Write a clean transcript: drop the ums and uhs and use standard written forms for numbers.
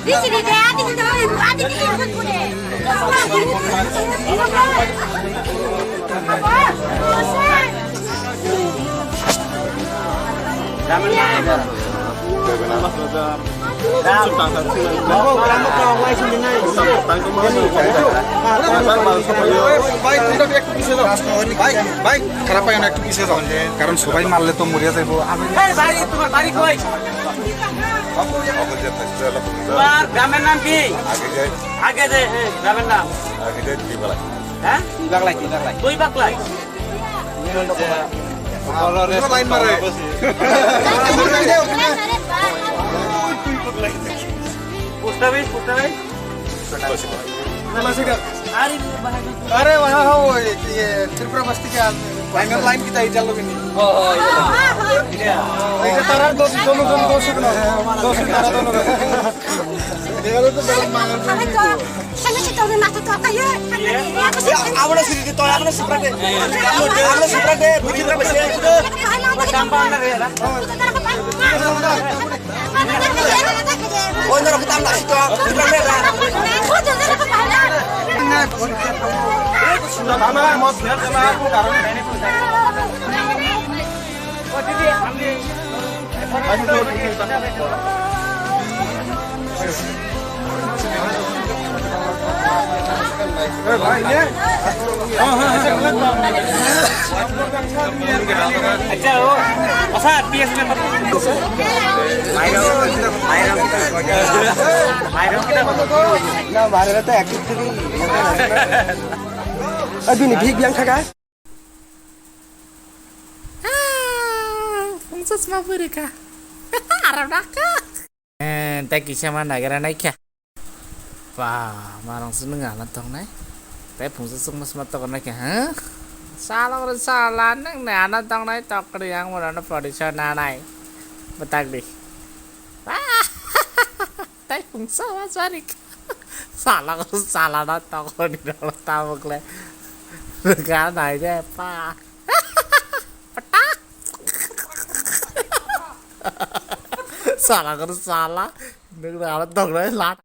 Di sini deh, di sini ada di sini. Kenapa yang naik bisa dong? Karena সবাই মারলে তো মরিয়া যাইবো। ভাই তোমার বাড়ি কই? তোমার গ্রামের নাম কি? আগে যে গ্রামের নাম হ্যাঁ দুই বাকলাই লাইন মারে। পুষ্টাবি अरे वहाँ हो ये त्रिपुरा बस्ती के फाइनल लाइन की तय चल लोगे नहीं लेकिन तारा दोनों देवालो तो बड़ा मांगल आवड़ा सिरी तो आवड़ा सुप्राटे बुझी रे बसे कंपाउंडर रे ओन रो किताब ना सितो सुप्राटे रा मामा मत घर चला को कारण मैंने पूछा ओ दीदी हमने भाई ये अच्छा वो मसा पीएस में मत मायरो kita ना मारे तो एक्टिव थी अभी नहीं भीग yang kagak Fungsus maburika. Arab naka. Tak kisah mana gara naik ya. Wah, marang seneng alat tong nai. Tapi fungsus mas mata kau naik ya. Salah neng nai anak tong nai tak kerjang mana produser nai. Betak di. Wah, tapi fungsus mas barik. Salah nak tong kau di dalam tabuk le. Begal nai je pa. Salah, Nâng ra nó tông đấy lát